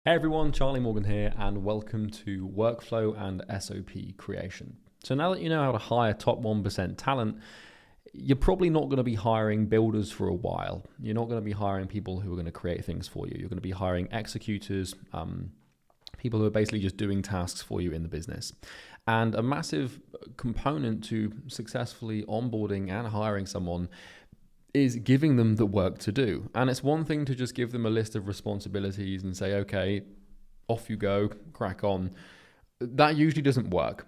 Hey everyone, Charlie Morgan here, and welcome to Workflow and SOP Creation. So now that you know how to hire top 1% talent, you're probably not going to be hiring builders for a while. You're not going to be hiring people who are going to create things for you. You're going to be hiring executors, people who are basically just doing tasks for you in the business. And a massive component to successfully onboarding and hiring someone is giving them the work to do. And it's one thing to just give them a list of responsibilities and say, okay, off you go, crack on. That usually doesn't work.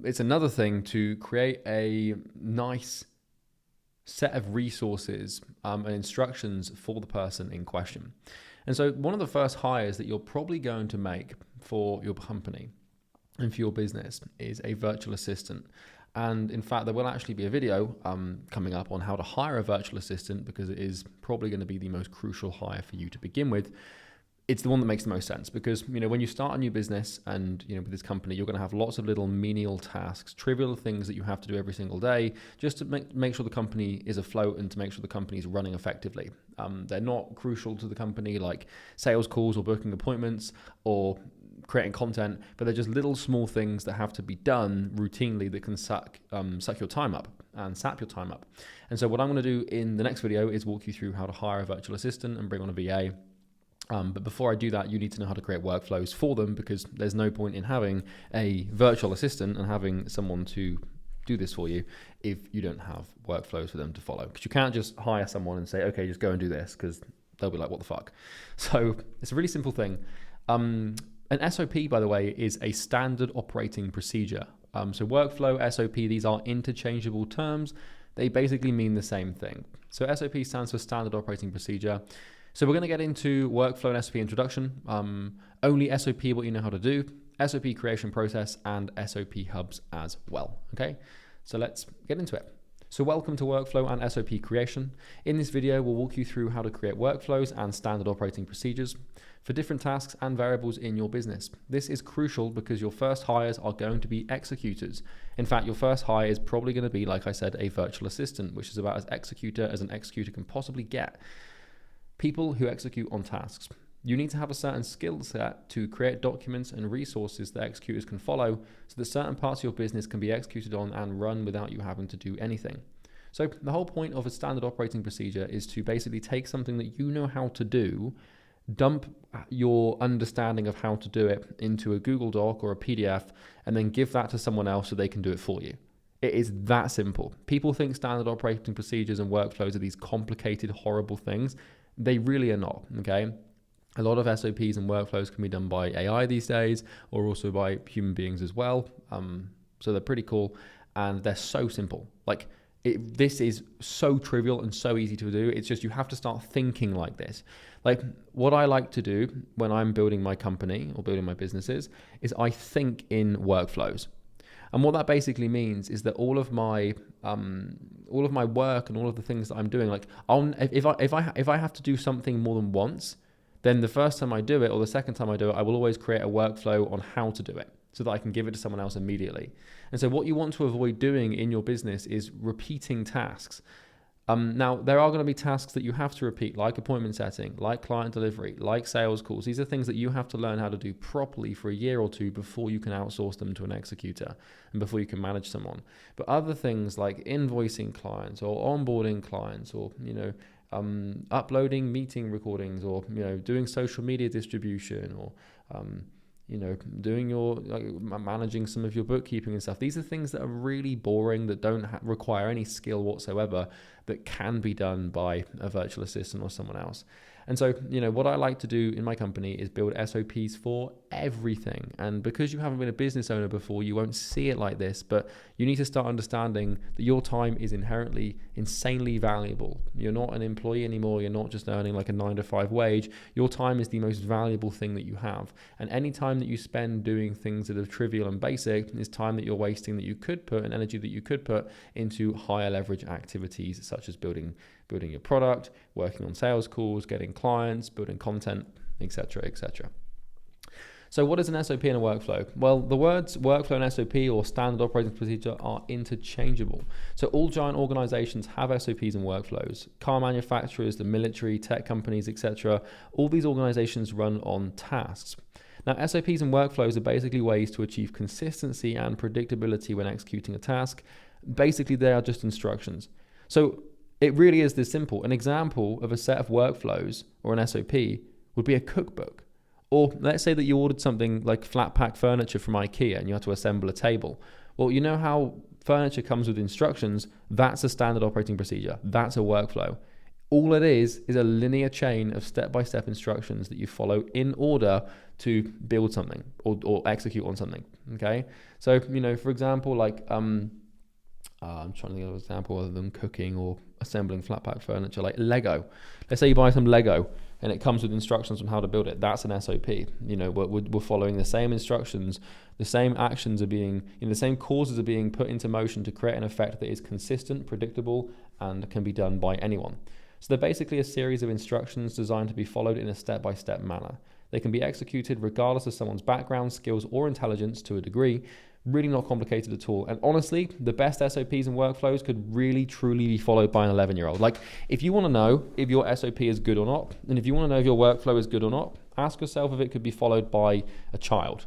It's another thing to create a nice set of resources and instructions for the person in question. And so one of the first hires that you're probably going to make for your company and for your business is a virtual assistant. And in fact, there will actually be a video coming up on how to hire a virtual assistant, because it is probably going to be the most crucial hire for you to begin with. It's the one that makes the most sense because, when you start a new business and, with this company, you're going to have lots of little menial tasks, trivial things that you have to do every single day just to make sure the company is afloat and to make sure the company is running effectively. They're not crucial to the company like sales calls or booking appointments or creating content, but they're just little small things that have to be done routinely that can suck your time up and sap your time up. And so what I'm going to do in the next video is walk you through how to hire a virtual assistant and bring on a VA. But before I do that, you need to know how to create workflows for them, because there's no point in having a virtual assistant and having someone to do this for you if you don't have workflows for them to follow. Because you can't just hire someone and say, okay, just go and do this, because they'll be like, what the fuck? So it's a really simple thing. An SOP, by the way, is a standard operating procedure. So workflow, SOP, these are interchangeable terms. They basically mean the same thing. So SOP stands for standard operating procedure. So we're going to get into workflow and SOP introduction, only SOP, what you know how to do, SOP creation process, and SOP hubs as well. Okay, so let's get into it. So welcome to Workflow and SOP Creation. In this video, we'll walk you through how to create workflows and standard operating procedures for different tasks and variables in your business. This is crucial because your first hires are going to be executors. In fact, your first hire is probably going to be, like I said, a virtual assistant, which is about as executor as an executor can possibly get. People who execute on tasks. You need to have a certain skill set to create documents and resources that executors can follow so that certain parts of your business can be executed on and run without you having to do anything. So the whole point of a standard operating procedure is to basically take something that you know how to do, dump your understanding of how to do it into a Google Doc or a PDF, and then give that to someone else so they can do it for you. It is that simple. People think standard operating procedures and workflows are these complicated, horrible things. They really are not, okay? A lot of SOPs and workflows can be done by AI these days, or also by human beings as well. So they're pretty cool, and they're so simple. This is so trivial and so easy to do. It's just you have to start thinking like this. Like what I like to do when I'm building my company or building my businesses is I think in workflows. And what that basically means is that all of my work and all of the things that I'm doing, like if I have to do something more than once, then the first time I do it or the second time I do it, I will always create a workflow on how to do it so that I can give it to someone else immediately. And so what you want to avoid doing in your business is repeating tasks. Now, there are going to be tasks that you have to repeat, like appointment setting, like client delivery, like sales calls. These are things that you have to learn how to do properly for a year or two before you can outsource them to an executor and before you can manage someone. But other things like invoicing clients or onboarding clients or, uploading meeting recordings or, doing social media distribution or, doing managing some of your bookkeeping and stuff. These are things that are really boring, that don't require any skill whatsoever, that can be done by a virtual assistant or someone else. And so, what I like to do in my company is build SOPs for everything. And because you haven't been a business owner before, you won't see it like this, but you need to start understanding that your time is inherently insanely valuable. You're not an employee anymore. You're not just earning like a 9-to-5 wage. Your time is the most valuable thing that you have. And any time that you spend doing things that are trivial and basic is time that you're wasting that you could put and energy that you could put into higher leverage activities such as building your product, working on sales calls, getting clients, building content, etc., etc. So what is an SOP and a workflow? Well, the words workflow and SOP, or standard operating procedure, are interchangeable. So all giant organizations have SOPs and workflows. Car manufacturers, the military, tech companies, etc. All these organizations run on tasks. Now, SOPs and workflows are basically ways to achieve consistency and predictability when executing a task. Basically, they are just instructions. So it really is this simple. An example of a set of workflows or an SOP would be a cookbook. Or let's say that you ordered something like flat pack furniture from IKEA and you had to assemble a table. Well, you know how furniture comes with instructions? That's a standard operating procedure. That's a workflow. All it is a linear chain of step-by-step instructions that you follow in order to build something or execute on something. Okay. So, for example, like, I'm trying to think of an example other than cooking or assembling flat pack furniture, like Lego. Let's say you buy some Lego and it comes with instructions on how to build it. That's an SOP. We're following the same instructions, the same actions are being, the same causes are being put into motion to create an effect that is consistent, predictable, and can be done by anyone. So they're basically a series of instructions designed to be followed in a step-by-step manner. They can be executed regardless of someone's background, skills, or intelligence to a degree. Really not complicated at all. And honestly, the best SOPs and workflows could really, truly be followed by an 11-year-old. Like, if you want to know if your SOP is good or not, and if you want to know if your workflow is good or not, ask yourself if it could be followed by a child.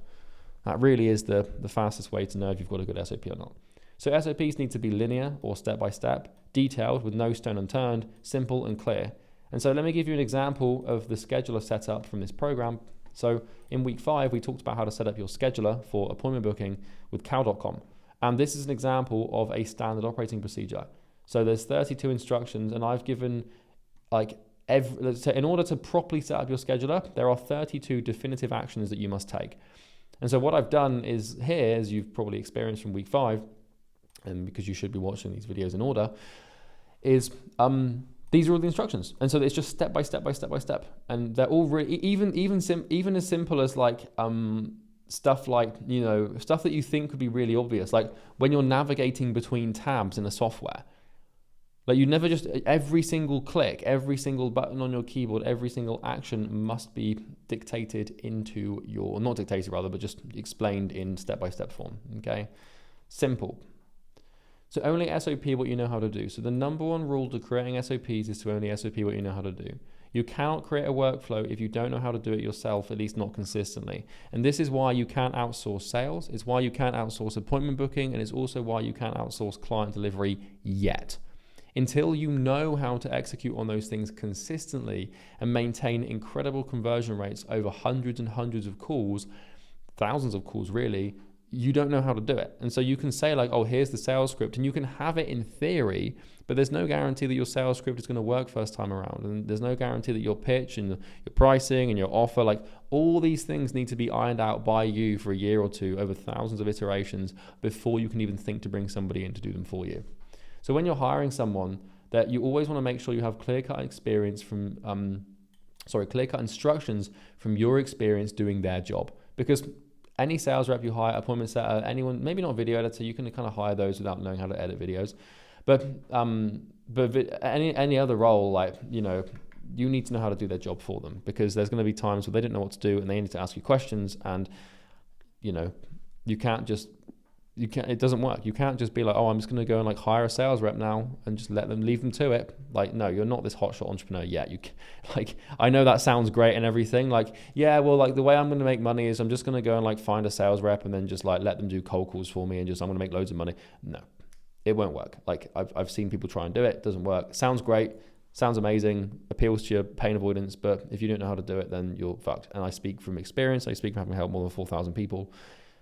That really is the fastest way to know if you've got a good SOP or not. So SOPs need to be linear or step-by-step, detailed with no stone unturned, simple and clear. And so let me give you an example of the scheduler setup from this program. So in week 5, we talked about how to set up your scheduler for appointment booking with cow.com. And this is an example of a standard operating procedure. So there's 32 instructions, and I've given so in order to properly set up your scheduler, there are 32 definitive actions that you must take. And so what I've done is here, as you've probably experienced from week 5, and because you should be watching these videos in order, is these are all the instructions. And so it's just step by step by step by step. And they're all really, even as simple as like stuff like, stuff that you think could be really obvious. Like when you're navigating between tabs in a software, like you never just, every single click, every single button on your keyboard, every single action must be dictated into your, not dictated rather, but just explained in step-by-step form, okay? Simple. So only SOP what you know how to do. So the number one rule to creating SOPs is to only SOP what you know how to do. You cannot create a workflow if you don't know how to do it yourself, at least not consistently. And this is why you can't outsource sales. It's why you can't outsource appointment booking. And it's also why you can't outsource client delivery yet. Until you know how to execute on those things consistently and maintain incredible conversion rates over hundreds and hundreds of calls, thousands of calls really, you don't know how to do it. And so you can say like, oh, here's the sales script, and you can have it in theory, but there's no guarantee that your sales script is going to work first time around. And there's no guarantee that your pitch and your pricing and your offer, like all these things need to be ironed out by you for a year or two over thousands of iterations before you can even think to bring somebody in to do them for you. So when you're hiring someone, that you always want to make sure you have clear-cut experience from, clear-cut instructions from your experience doing their job. Because any sales rep you hire, appointment setter, anyone, maybe not video editor, you can kind of hire those without knowing how to edit videos. But any other role, like, you need to know how to do their job for them, because there's going to be times where they don't know what to do and they need to ask you questions, and it doesn't work. You can't just be like, oh, I'm just going to go and like hire a sales rep now and just leave them to it. Like, no, you're not this hotshot entrepreneur yet. I know that sounds great and everything. Like, yeah, well, like the way I'm going to make money is I'm just going to go and like find a sales rep and then just like let them do cold calls for me and just I'm going to make loads of money. No, it won't work. Like I've seen people try and do it. It doesn't work. Sounds great. Sounds amazing. Appeals to your pain avoidance. But if you don't know how to do it, then you're fucked. And I speak from experience. I speak from having helped more than 4,000 people.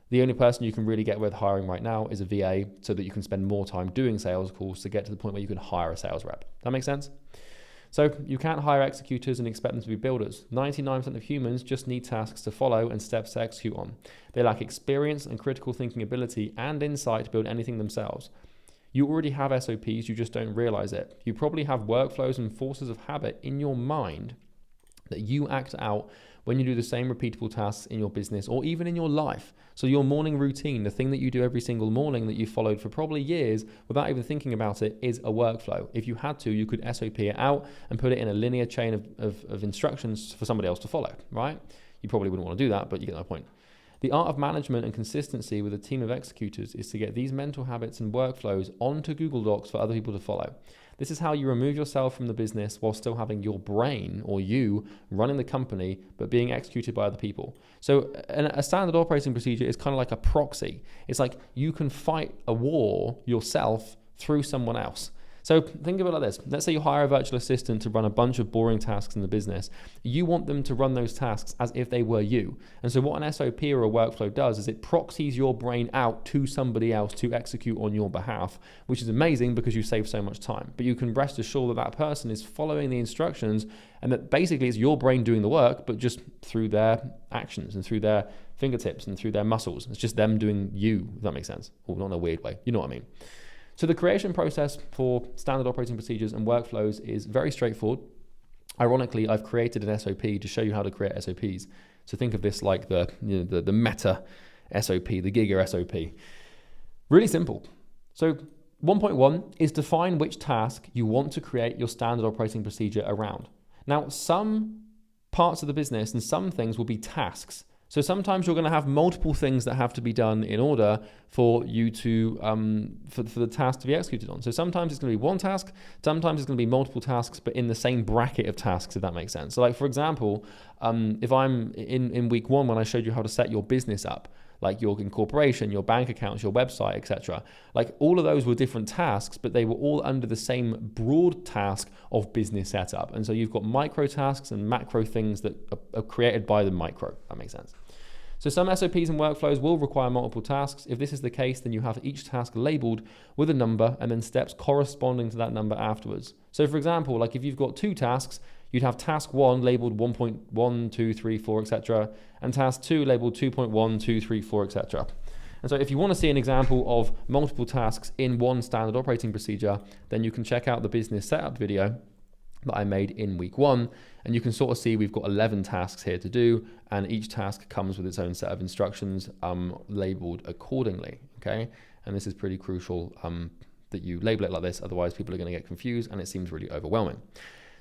The only person you can really get with hiring right now is a VA, so that you can spend more time doing sales calls to get to the point where you can hire a sales rep. That makes sense? So you can't hire executors and expect them to be builders. 99% of humans just need tasks to follow and steps to execute on. They lack experience and critical thinking ability and insight to build anything themselves. You already have SOPs, you just don't realize it. You probably have workflows and forces of habit in your mind that you act out when you do the same repeatable tasks in your business or even in your life. So your morning routine, the thing that you do every single morning that you followed for probably years without even thinking about it, is a workflow. If you had to, you could SOP it out and put it in a linear chain of instructions for somebody else to follow, right? You probably wouldn't want to do that, but you get my point. The art of management and consistency with a team of executors is to get these mental habits and workflows onto Google Docs for other people to follow. This is how you remove yourself from the business while still having your brain, or you, running the company, but being executed by other people. So a standard operating procedure is kind of like a proxy. It's like you can fight a war yourself through someone else. So think of it like this. Let's say you hire a virtual assistant to run a bunch of boring tasks in the business. You want them to run those tasks as if they were you. And so what an SOP or a workflow does is it proxies your brain out to somebody else to execute on your behalf, which is amazing because you save so much time. But you can rest assured that that person is following the instructions, and that basically it's your brain doing the work, but just through their actions and through their fingertips and through their muscles. It's just them doing you, if that makes sense. Or not in a weird way. You know what I mean? So the creation process for standard operating procedures and workflows is very straightforward. Ironically, I've created an SOP to show you how to create SOPs. So think of this like the meta SOP, the Giga SOP. Really simple. So 1.1 is define which task you want to create your standard operating procedure around. Now, some parts of the business and some things will be tasks. So sometimes you're going to have multiple things that have to be done in order for you to, for the task to be executed on. So sometimes it's going to be one task, sometimes it's going to be multiple tasks, but in the same bracket of tasks, if that makes sense. So like, for example, if I'm in week 1, when I showed you how to set your business up, like your incorporation, your bank accounts, your website, etc. Like all of those were different tasks, but they were all under the same broad task of business setup. And so you've got micro tasks and macro things that are created by the micro. That makes sense. So some SOPs and workflows will require multiple tasks. If this is the case, then you have each task labeled with a number and then steps corresponding to that number afterwards. So for example, like if you've got 2 tasks, you'd have task 1 labeled 1.1, 2, 3, 4, etc. and task 2 labeled 2.1, 2, 3, 4, etc. And so if you want to see an example of multiple tasks in one standard operating procedure, then you can check out the business setup video that I made in week 1, and you can sort of see we've got 11 tasks here to do, and each task comes with its own set of instructions labeled accordingly, okay? And this is pretty crucial that you label it like this, otherwise people are going to get confused and it seems really overwhelming.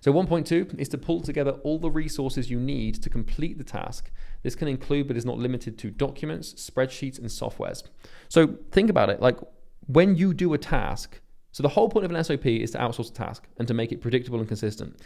So 1.2 is to pull together all the resources you need to complete the task. This can include, but is not limited to, documents, spreadsheets, and softwares. So think about it, like when you do a task, so the whole point of an SOP is to outsource a task and to make it predictable and consistent.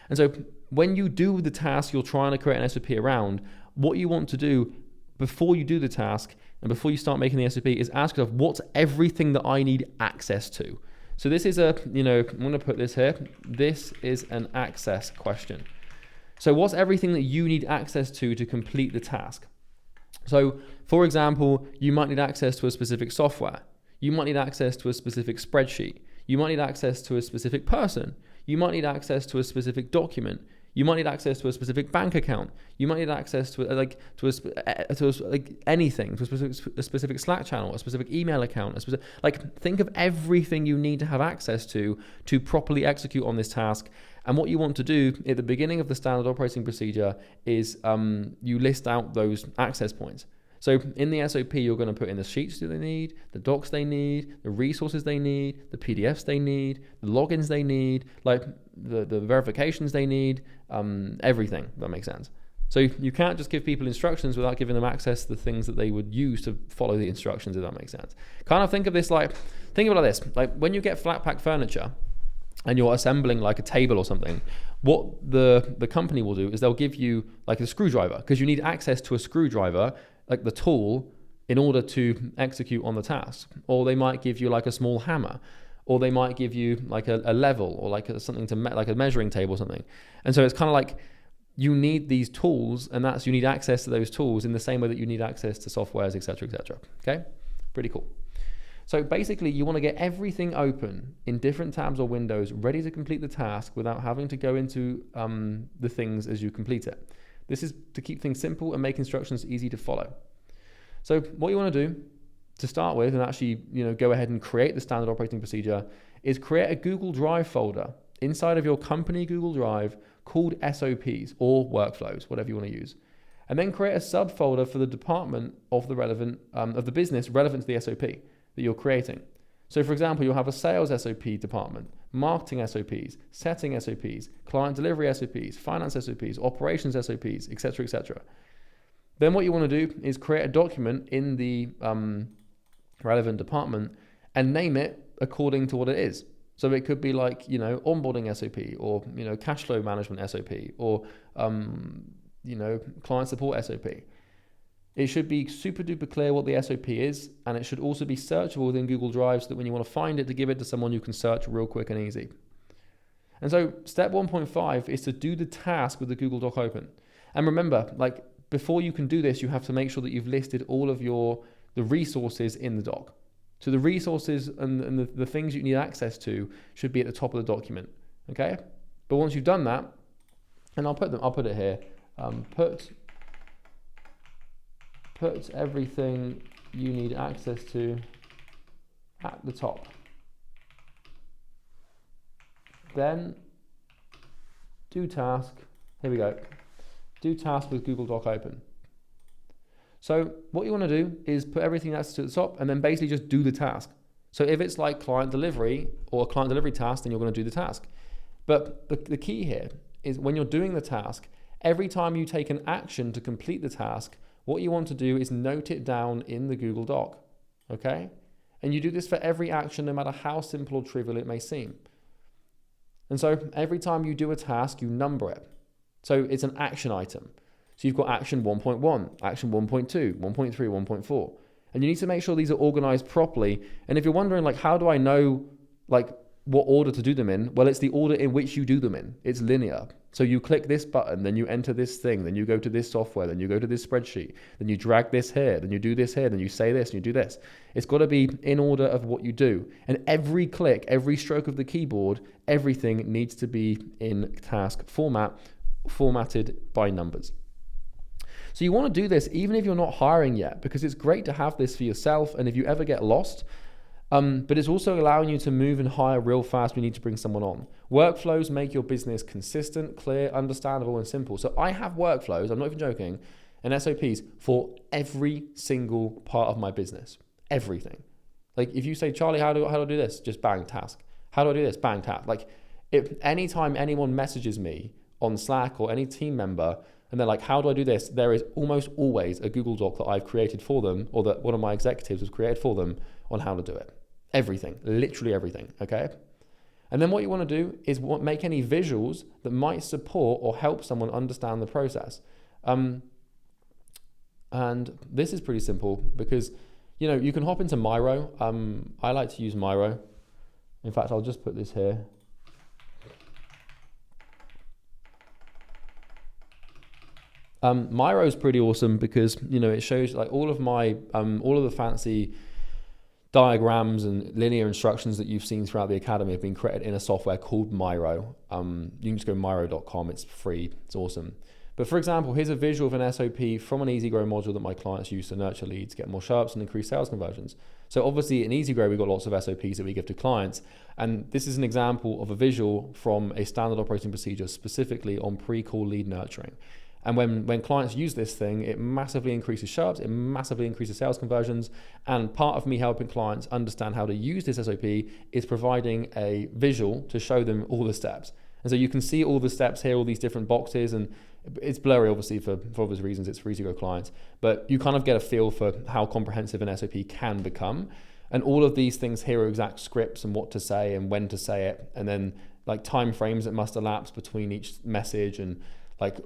And so when you do the task you're trying to create an SOP around, what you want to do before you do the task and before you start making the SOP is ask yourself, what's everything that I need access to? So this is I'm going to put this here. This is an access question. So what's everything that you need access to complete the task? So for example, you might need access to a specific software. You might need access to a specific spreadsheet. You might need access to a specific person. You might need access to a specific document. You might need access to a specific bank account. You might need access to anything, to a specific Slack channel, a specific email account, think of everything you need to have access to properly execute on this task. And what you want to do at the beginning of the standard operating procedure is you list out those access points. So in the SOP, you're going to put in the sheets that they need, the docs they need, the resources they need, the PDFs they need, the logins they need, like the verifications they need, everything. That makes sense. So you can't just give people instructions without giving them access to the things that they would use to follow the instructions, if that makes sense. Kind of think of it like this, like when you get flat pack furniture and you're assembling like a table or something, what the company will do is they'll give you like a screwdriver, because you need access to a screwdriver, like the tool, in order to execute on the task. Or they might give you like a small hammer, or they might give you like a level, or like something to like a measuring table or something. And so it's kind of like you need these tools, and you need access to those tools in the same way that you need access to softwares, etc., etc. Okay, pretty cool. So basically, you want to get everything open in different tabs or windows, ready to complete the task without having to go into the things as you complete it. This is to keep things simple and make instructions easy to follow. So what you want to do to start with, and actually go ahead and create the standard operating procedure, is create a Google Drive folder inside of your company Google Drive called SOPs or workflows, whatever you want to use. And then create a subfolder for the department of the relevant of the business relevant to the SOP that you're creating. So for example, you'll have a sales SOP department, marketing SOPs, setting SOPs, client delivery SOPs, finance SOPs, operations SOPs, etc., etc. Then what you want to do is create a document in the relevant department and name it according to what it is. So it could be like, onboarding SOP, or, cash flow management SOP, or, client support SOP. It should be super duper clear what the SOP is, and it should also be searchable within Google Drive so that when you want to find it, to give it to someone, you can search real quick and easy. And so step 1.5 is to do the task with the Google Doc open. And remember, like, before you can do this, you have to make sure that you've listed all of the resources in the doc. So the resources and the things you need access to should be at the top of the document, okay? But once you've done that, and I'll put it here, put everything you need access to at the top. Then do task, here we go, do task with Google Doc open. So what you want to do is put everything that's to the top and then basically just do the task. So if it's like client delivery or a client delivery task, then you're going to do the task. But the key here is when you're doing the task, every time you take an action to complete the task, what you want to do is note it down in the Google Doc, okay? And you do this for every action, no matter how simple or trivial it may seem. And so every time you do a task, you number it. So it's an action item. So you've got action 1.1, action 1.2, 1.3, 1.4. And you need to make sure these are organized properly. And if you're wondering, like, how do I know, like, what order to do them in? Well, it's the order in which you do them in. It's linear. So you click this button, then you enter this thing, then you go to this software, then you go to this spreadsheet, then you drag this here, then you do this here, then you say this, and you do this. It's got to be in order of what you do. And every click, every stroke of the keyboard, everything needs to be in task format, formatted by numbers. So you want to do this even if you're not hiring yet, because it's great to have this for yourself. And if you ever get lost, but it's also allowing you to move and hire real fast when you need to bring someone on. Workflows make your business consistent, clear, understandable, and simple. So I have workflows, I'm not even joking, and SOPs for every single part of my business. Everything. Like if you say, Charlie, how do I do this? Just bang, task. How do I do this? Bang, task. Like if anytime anyone messages me on Slack or any team member, and they're like, how do I do this? There is almost always a Google Doc that I've created for them, or that one of my executives has created for them on how to do it. Everything, literally everything, okay? And then what you want to do is make any visuals that might support or help someone understand the process. And this is pretty simple because, you can hop into Miro. I like to use Miro. In fact, I'll just put this here. Miro is pretty awesome because it shows like all of the fancy diagrams and linear instructions that you've seen throughout the academy have been created in a software called Miro. You can just go miro.com. It's free. It's awesome. But for example, here's a visual of an SOP from an EasyGrow module that my clients use to nurture leads, get more sharps, and increase sales conversions. So obviously in EasyGrow, we've got lots of SOPs that we give to clients. And this is an example of a visual from a standard operating procedure specifically on pre-call lead nurturing. And when clients use this thing, it massively increases sharps, it massively increases sales conversions. And part of me helping clients understand how to use this SOP is providing a visual to show them all the steps. And so you can see all the steps here, all these different boxes, and it's blurry, obviously, for obvious reasons. It's for EasyGrow clients. But you kind of get a feel for how comprehensive an SOP can become. And all of these things here are exact scripts and what to say and when to say it. And then like time frames that must elapse between each message, and like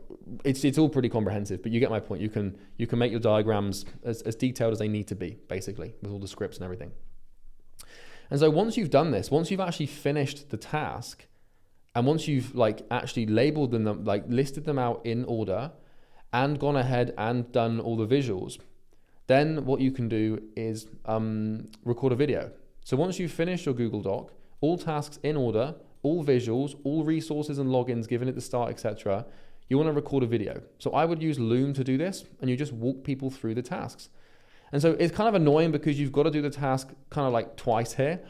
it's all pretty comprehensive, but you get my point. You can make your diagrams as detailed as they need to be, basically, with all the scripts and everything. And so once you've done this, once you've actually finished the task, and once you've like actually labeled them, like listed them out in order, and gone ahead and done all the visuals, then what you can do is record a video. So once you've finished your Google Doc, all tasks in order, all visuals, all resources and logins given at the start, etc., you want to record a video. So I would use Loom to do this, and you just walk people through the tasks. And so it's kind of annoying because you've got to do the task kind of like twice here.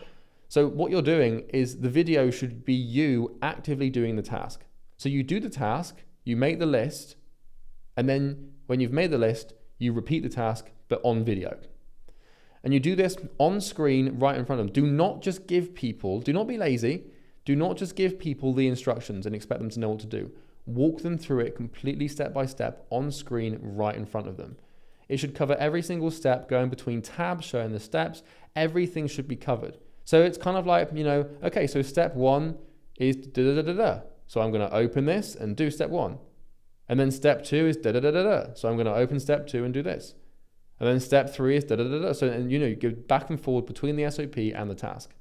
So what you're doing is the video should be you actively doing the task. So you do the task, you make the list, and then when you've made the list, you repeat the task, but on video. And you do this on screen right in front of them. Do not be lazy. Do not just give people the instructions and expect them to know what to do. walk them through it completely step by step on screen right in front of them. It should cover every single step, going between tabs, showing the steps. Everything should be covered. So it's kind of like, okay, so step one is da-da-da-da-da. So I'm going to open this and do step one. And then step two is da-da-da-da-da. So I'm going to open step two and do this. And then step three is da-da-da-da. So, and you go back and forward between the SOP and the task.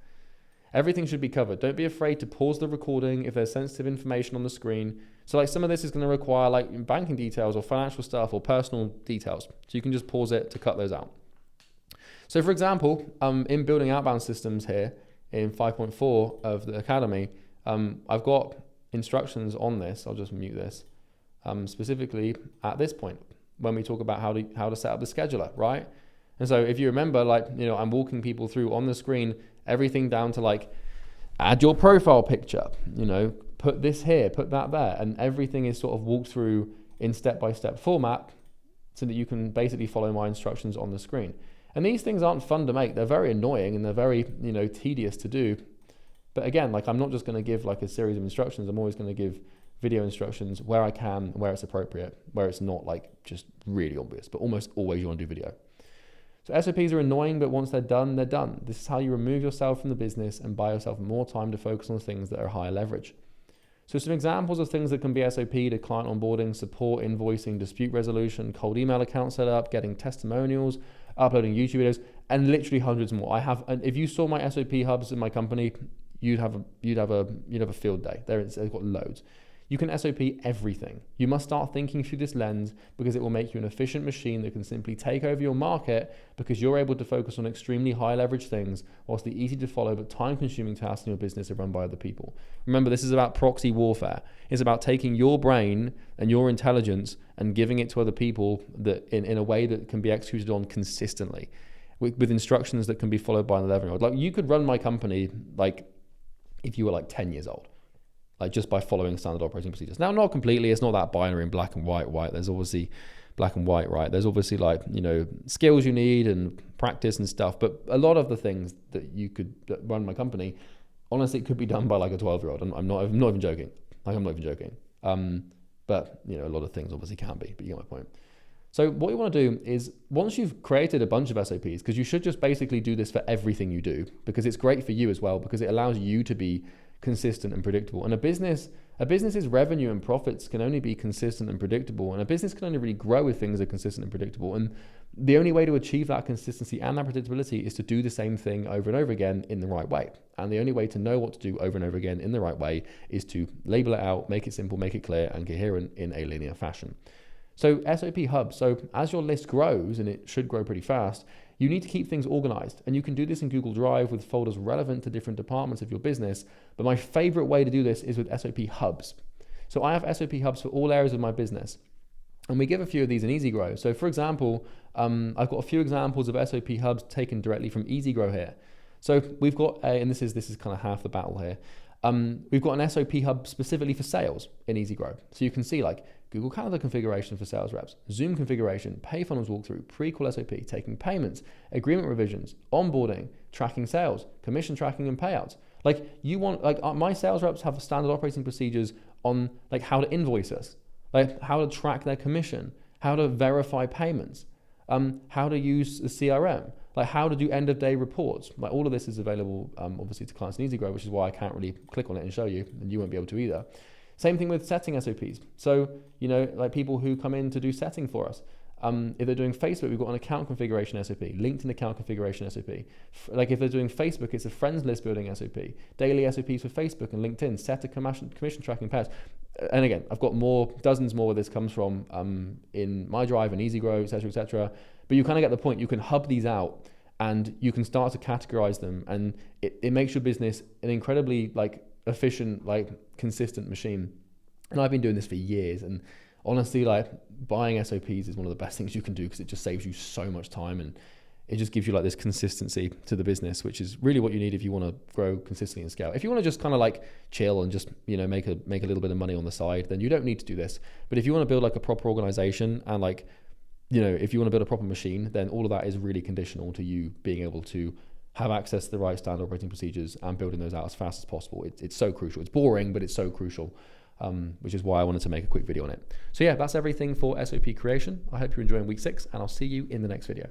Everything should be covered. Don't be afraid to pause the recording if there's sensitive information on the screen. So like some of this is going to require like banking details or financial stuff or personal details. So you can just pause it to cut those out. So for example, in building outbound systems here in 5.4 of the Academy, I've got instructions on this. I'll just mute this. Specifically at this point when we talk about how to set up the scheduler, right? And so if you remember, like, I'm walking people through on the screen, everything down to like, add your profile picture, put this here, put that there. And everything is sort of walked through in step-by-step format so that you can basically follow my instructions on the screen. And these things aren't fun to make. They're very annoying and they're very, tedious to do. But again, like I'm not just going to give like a series of instructions. I'm always going to give video instructions where I can, where it's appropriate, where it's not like just really obvious, but almost always you want to do video. So SOPs are annoying, but once they're done, they're done. This is how you remove yourself from the business and buy yourself more time to focus on things that are higher leverage. So some examples of things that can be SOP to client onboarding, support, invoicing, dispute resolution, cold email account setup, getting testimonials, uploading YouTube videos, and literally hundreds more. And if you saw my SOP hubs in my company, you'd have a field day. They've got loads. You can SOP everything. You must start thinking through this lens because it will make you an efficient machine that can simply take over your market because you're able to focus on extremely high leverage things whilst the easy to follow but time consuming tasks in your business are run by other people. Remember, this is about proxy warfare. It's about taking your brain and your intelligence and giving it to other people that in a way that can be executed on consistently with instructions that can be followed by an 11-year-old. Like you could run my company like if you were like 10 years old. Like just by following standard operating procedures. Now, not completely, it's not that binary in black and white. There's obviously black and white, right? There's obviously like, skills you need and practice and stuff. But a lot of the things that run my company, honestly, it could be done by like a 12-year-old. I'm not even joking. Like I'm not even joking. But a lot of things obviously can be, but you get my point. So what you want to do is once you've created a bunch of SOPs, because you should just basically do this for everything you do, because it's great for you as well, because it allows you to be consistent and predictable. And a business's revenue and profits can only be consistent and predictable. And a business can only really grow if things are consistent and predictable. And the only way to achieve that consistency and that predictability is to do the same thing over and over again in the right way. And the only way to know what to do over and over again in the right way is to label it out, make it simple, make it clear and coherent in a linear fashion. So SOP hubs. So as your list grows, and it should grow pretty fast, you need to keep things organized. And you can do this in Google Drive with folders relevant to different departments of your business. But my favorite way to do this is with SOP hubs. So I have SOP hubs for all areas of my business. And we give a few of these in EasyGrow. So for example, I've got a few examples of SOP hubs taken directly from EasyGrow here. So we've got and this is kind of half the battle here. We've got an SOP hub specifically for sales in EasyGrow. So you can see like Google Calendar configuration for sales reps, Zoom configuration, pay funnels walkthrough, pre-call SOP, taking payments, agreement revisions, onboarding, tracking sales, commission tracking and payouts. Like you want, like my sales reps have standard operating procedures on like how to invoice us, like how to track their commission, how to verify payments, how to use the CRM, like how to do end of day reports. Like all of this is available obviously to clients in EasyGrow, which is why I can't really click on it and show you, and you won't be able to either. Same thing with setting SOPs. So, like people who come in to do setting for us. If they're doing Facebook, we've got an account configuration SOP, LinkedIn account configuration SOP. Like if they're doing Facebook, it's a friends list building SOP, daily SOPs for Facebook and LinkedIn, set a commission tracking pairs. And again, I've got dozens more where this comes from in my Drive and EasyGrow, et cetera. But you kind of get the point. You can hub these out and you can start to categorize them, and it makes your business an incredibly like efficient, like consistent machine. And I've been doing this for years, and honestly, like buying SOPs is one of the best things you can do because it just saves you so much time, and it just gives you like this consistency to the business, which is really what you need if you want to grow consistently and scale. If you want to just kind of like chill and just make a little bit of money on the side, then you don't need to do this. But if you want to build like a proper organization and like if you want to build a proper machine, then all of that is really conditional to you being able to have access to the right standard operating procedures and building those out as fast as possible. It's so crucial. It's boring, but it's so crucial. which is why I wanted to make a quick video on it. So yeah, that's everything for SOP creation. I hope you're enjoying week 6, and I'll see you in the next video.